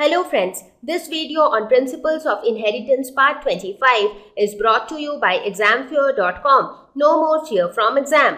Hello friends, this video on Principles of Inheritance Part 25 is brought to you by examfear.com. No more fear from exam.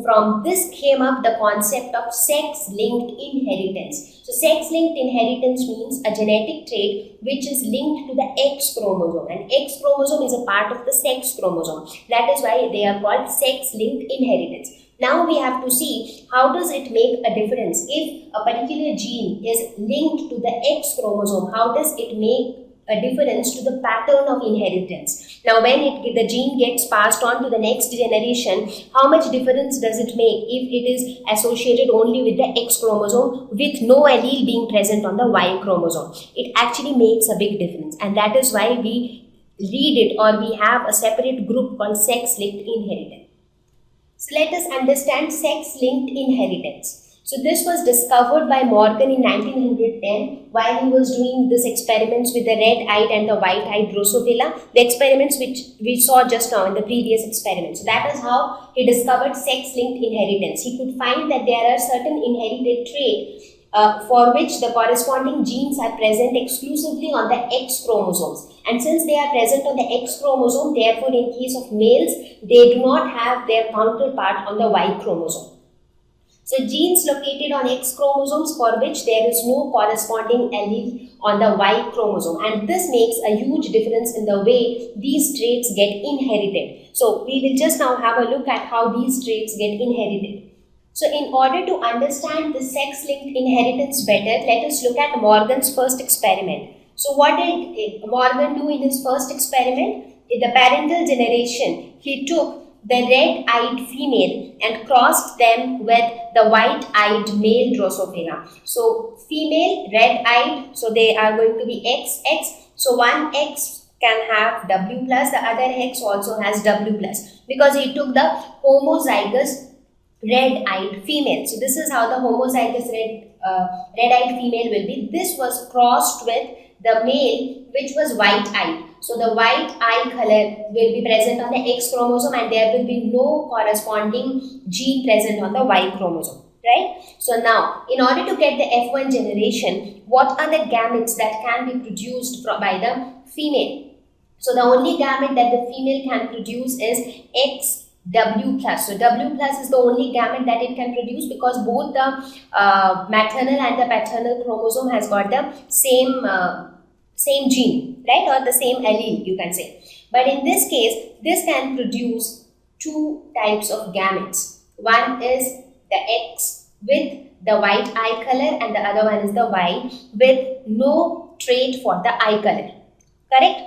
From this came up the concept of sex-linked inheritance. So sex-linked inheritance means a genetic trait which is linked to the X chromosome, and X chromosome is a part of the sex chromosome. That is why they are called sex-linked inheritance. Now we have to see how does it make a difference if a particular gene is linked to the X chromosome. How does it make a difference to the pattern of inheritance? Now when the gene gets passed on to the next generation, how much difference does it make if it is associated only with the X chromosome with no allele being present on the Y chromosome? It actually makes a big difference, and that is why we read it, or we have a separate group called sex-linked inheritance. So let us understand sex-linked inheritance. So this was discovered by Morgan in 1910 while he was doing these experiments with the red-eyed and the white-eyed Drosophila, the experiments which we saw just now in the previous experiment. So that is how he discovered sex-linked inheritance. He could find that there are certain inherited traits for which the corresponding genes are present exclusively on the X chromosomes. And since they are present on the X chromosome, therefore in case of males, they do not have their counterpart on the Y chromosome. So genes located on X chromosomes for which there is no corresponding allele on the Y chromosome, and this makes a huge difference in the way these traits get inherited. So we will just now have a look at how these traits get inherited. So in order to understand the sex-linked inheritance better, let us look at Morgan's first experiment. So what did Morgan do in his first experiment? In the parental generation, he took the red-eyed female and crossed them with the white-eyed male Drosophila. So female, red-eyed, so they are going to be XX. So one X can have W plus, the other X also has W plus, because he took the homozygous red-eyed female. So this is how the homozygous red-eyed female will be. This was crossed with the male which was white-eyed. So the white eye color will be present on the X chromosome, and there will be no corresponding gene present on the Y chromosome. Right? So now, in order to get the F1 generation, what are the gametes that can be produced by the female? So the only gamete that the female can produce is XW plus. So W plus is the only gamete that it can produce, because both the maternal and the paternal chromosome has got the same gene, right, or the same allele, you can say. But in this case, this can produce two types of gametes. One is the X with the white eye color, and the other one is the Y with no trait for the eye color. Correct?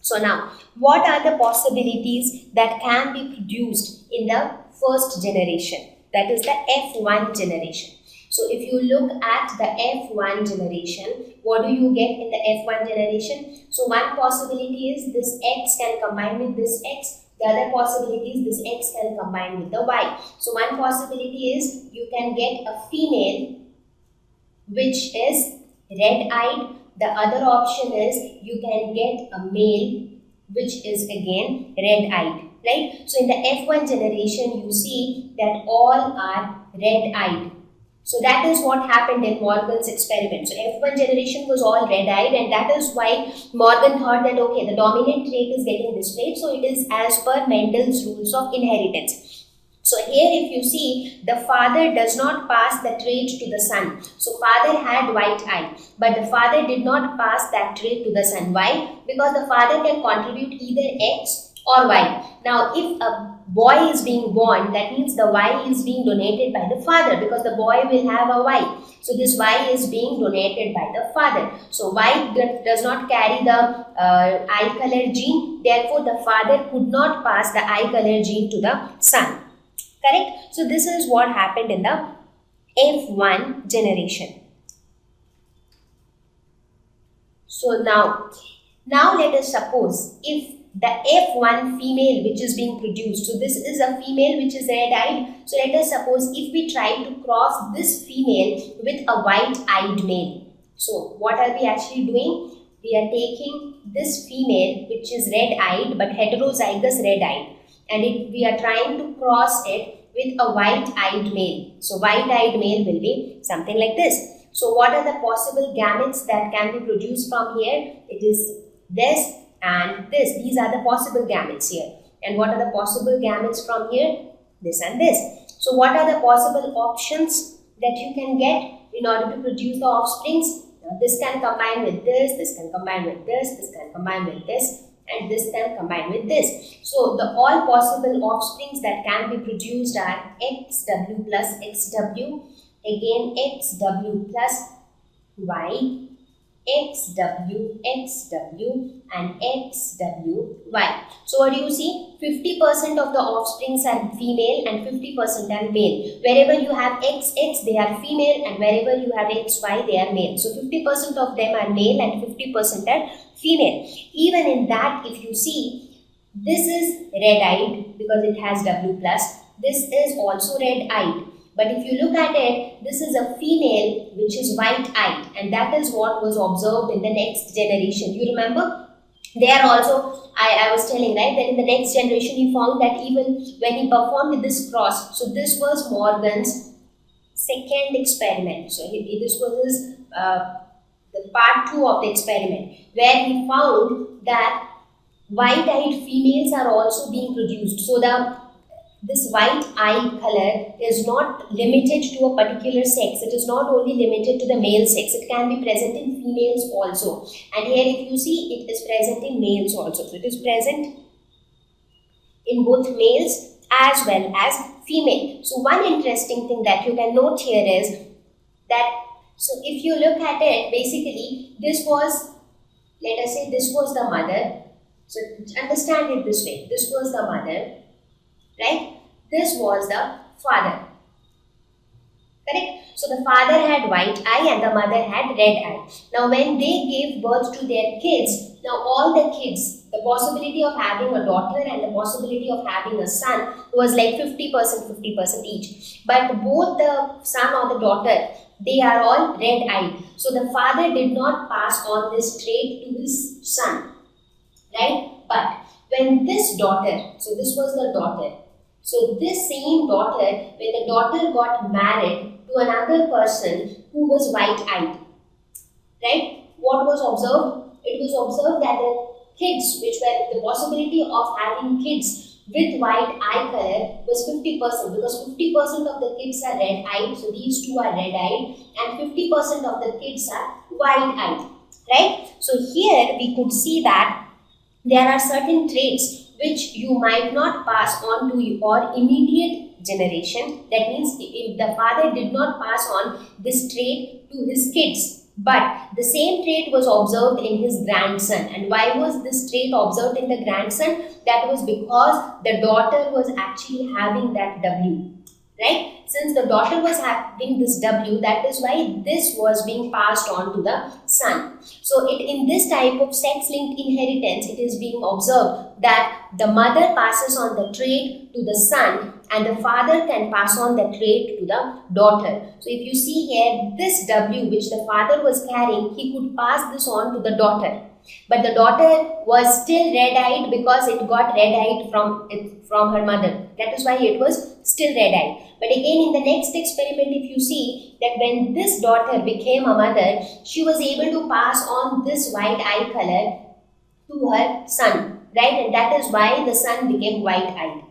So now, what are the possibilities that can be produced in the first generation? That is the F1 generation. So if you look at the F1 generation, what do you get in the F1 generation? So one possibility is this X can combine with this X. The other possibility is this X can combine with the Y. So one possibility is you can get a female which is red-eyed. The other option is you can get a male which is again red-eyed, right? So in the F1 generation, you see that all are red-eyed. So that is what happened in Morgan's experiment. So F1 generation was all red-eyed, and that is why Morgan thought that, okay, the dominant trait is getting displayed, so it is as per Mendel's rules of inheritance. So here if you see, the father does not pass the trait to the son. So father had white eye, but the father did not pass that trait to the son. Why? Because the father can contribute either X or Y. Now if a boy is being born, that means the Y is being donated by the father, because the boy will have a Y. So this Y is being donated by the father. So Y does not carry the eye color gene, therefore the father could not pass the eye color gene to the son. Correct? So this is what happened in the F1 generation. So now let us suppose if the F1 female which is being produced, so this is a female which is red-eyed. So let us suppose if we try to cross this female with a white-eyed male. So what are we actually doing? We are taking this female which is red-eyed but heterozygous red-eyed, and we are trying to cross it with a white-eyed male. So white-eyed male will be something like this. So what are the possible gametes that can be produced from here? It is this and this. These are the possible gametes here. And what are the possible gametes from here? This and this. So what are the possible options that you can get in order to produce the offsprings? Now this can combine with this can combine with this can combine with this, and this can combine with this. So the all possible offsprings that can be produced are XW plus XW, again XW plus Y, XW, XW and XWY. So what do you see? 50% of the offsprings are female and 50% are male. Wherever you have XX, they are female, and wherever you have XY, they are male. So 50% of them are male and 50% are female. Even in that, if you see, this is red-eyed because it has W plus. This is also red-eyed. But if you look at it, this is a female which is white-eyed, and that is what was observed in the next generation. You remember? There also, I was telling, right, that in the next generation he found that even when he performed this cross, so this was Morgan's second experiment. So this was his, the part 2 of the experiment, where he found that white-eyed females are also being produced. So this white eye color is not limited to a particular sex. It is not only limited to the male sex. It can be present in females also. And here if you see, it is present in males also. So it is present in both males as well as female. So one interesting thing that you can note here is that, so if you look at it, basically this was, let us say this was the mother. So understand it this way. This was the mother. Right? This was the father. Correct? So the father had white eye and the mother had red eye. Now when they gave birth to their kids, now all the kids, the possibility of having a daughter and the possibility of having a son was like 50% each. But both the son or the daughter, they are all red-eyed. So the father did not pass on this trait to his son. Right? But when this daughter, so this was the daughter, so this same daughter, when the daughter got married to another person who was white-eyed, right? What was observed? It was observed that the kids, which were the possibility of having kids with white eye color was 50%, because 50% of the kids are red-eyed, so these two are red-eyed, and 50% of the kids are white-eyed, right? So here we could see that there are certain traits which you might not pass on to your immediate generation. That means if the father did not pass on this trait to his kids, but the same trait was observed in his grandson. And why was this trait observed in the grandson? That was because the daughter was actually having that W. Right? Since the daughter was having this W, that is why this was being passed on to the son. So in this type of sex-linked inheritance, it is being observed that the mother passes on the trait to the son and the father can pass on the trait to the daughter. So if you see here, this W which the father was carrying, he could pass this on to the daughter. But the daughter was still red-eyed because it got red-eyed from her mother. That is why it was still red-eyed. But again, in the next experiment, if you see that when this daughter became a mother, she was able to pass on this white eye color to her son, right? And that is why the son became white-eyed.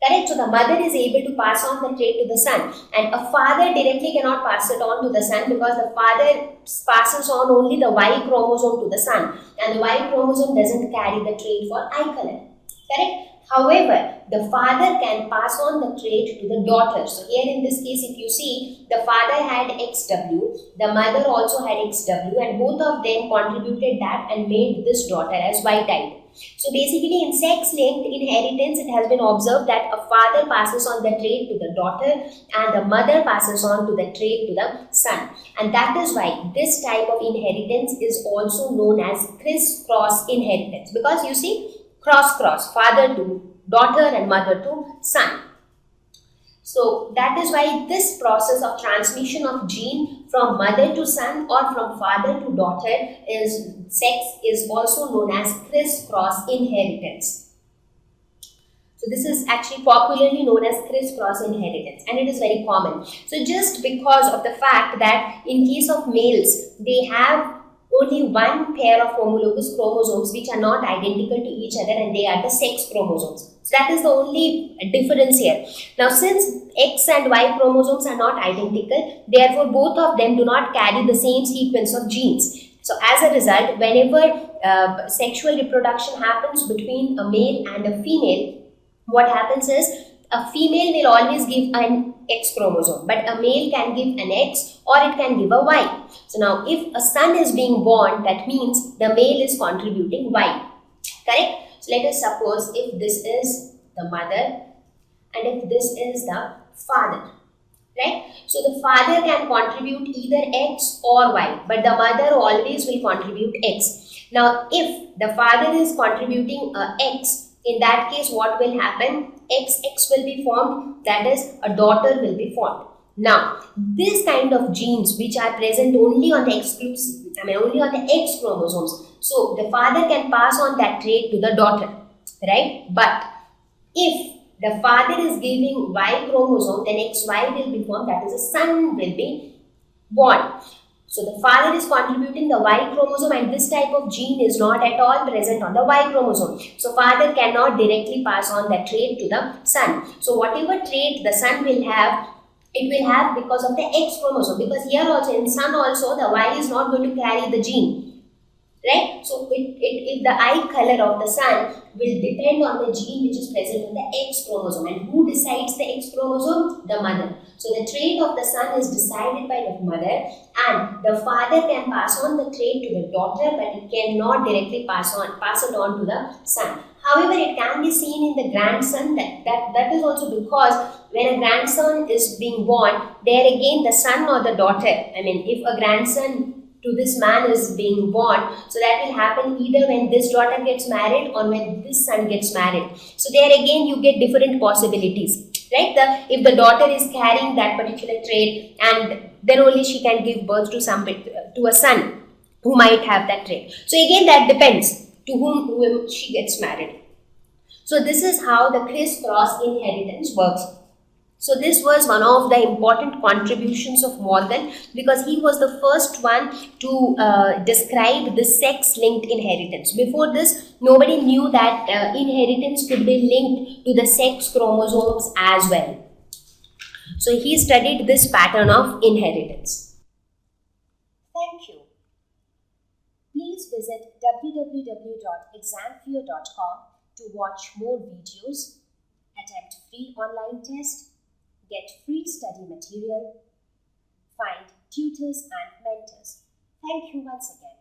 Correct? So the mother is able to pass on the trait to the son, and a father directly cannot pass it on to the son because the father passes on only the Y chromosome to the son, and the Y chromosome doesn't carry the trait for eye color. Correct? However, the father can pass on the trait to the daughter. So here in this case, if you see, the father had XW, the mother also had XW, and both of them contributed that and made this daughter as white-eyed. So basically in sex-linked inheritance, it has been observed that a father passes on the trait to the daughter and the mother passes on to the trait to the son. And that is why this type of inheritance is also known as criss-cross inheritance, because you see, cross-cross, father to daughter and mother to son. So that is why this process of transmission of gene from mother to son or from father to daughter is also known as criss-cross inheritance. So this is actually popularly known as crisscross inheritance, and it is very common. So just because of the fact that in case of males, they have only one pair of homologous chromosomes which are not identical to each other, and they are the sex chromosomes. So that is the only difference here. Now since X and Y chromosomes are not identical, therefore both of them do not carry the same sequence of genes. So as a result, whenever sexual reproduction happens between a male and a female, what happens is a female will always give an X chromosome, but a male can give an X or it can give a Y. So now if a son is being born, that means the male is contributing Y. Correct? So let us suppose if this is the mother and if this is the father. Right? So the father can contribute either X or Y, but the mother always will contribute X. Now if the father is contributing X, in that case what will happen? XX will be formed, that is a daughter will be formed. Now this kind of genes which are present only on the only on the X chromosomes, so the father can pass on that trait to the daughter, right? But if the father is giving Y chromosome, then XY will be formed, that is a son will be born. So the father is contributing the Y chromosome, and this type of gene is not at all present on the Y chromosome. So father cannot directly pass on that trait to the son. So whatever trait the son will have, it will have because of the X chromosome, because here also in son also the Y is not going to carry the gene. Right? So if the eye color of the son will depend on the gene which is present on the X chromosome. And who decides the X chromosome? The mother. So the trait of the son is decided by the mother, and the father can pass on the trait to the daughter, but it cannot directly pass it on to the son. However, it can be seen in the grandson. That is also because when a grandson is being born, there again the son or the daughter, if a grandson to this man is being born, so that will happen either when this daughter gets married or when this son gets married. So there again you get different possibilities, right? If the daughter is carrying that particular trait, and then only she can give birth to a son who might have that trait. So again that depends to whom she gets married. So this is how the crisscross inheritance works. So this was one of the important contributions of Morgan, because he was the first one to describe the sex-linked inheritance. Before this, nobody knew that inheritance could be linked to the sex chromosomes as well. So he studied this pattern of inheritance. Thank you. Please visit www.examfear.com to watch more videos, attempt free online tests, get free study material, find tutors and mentors. Thank you once again.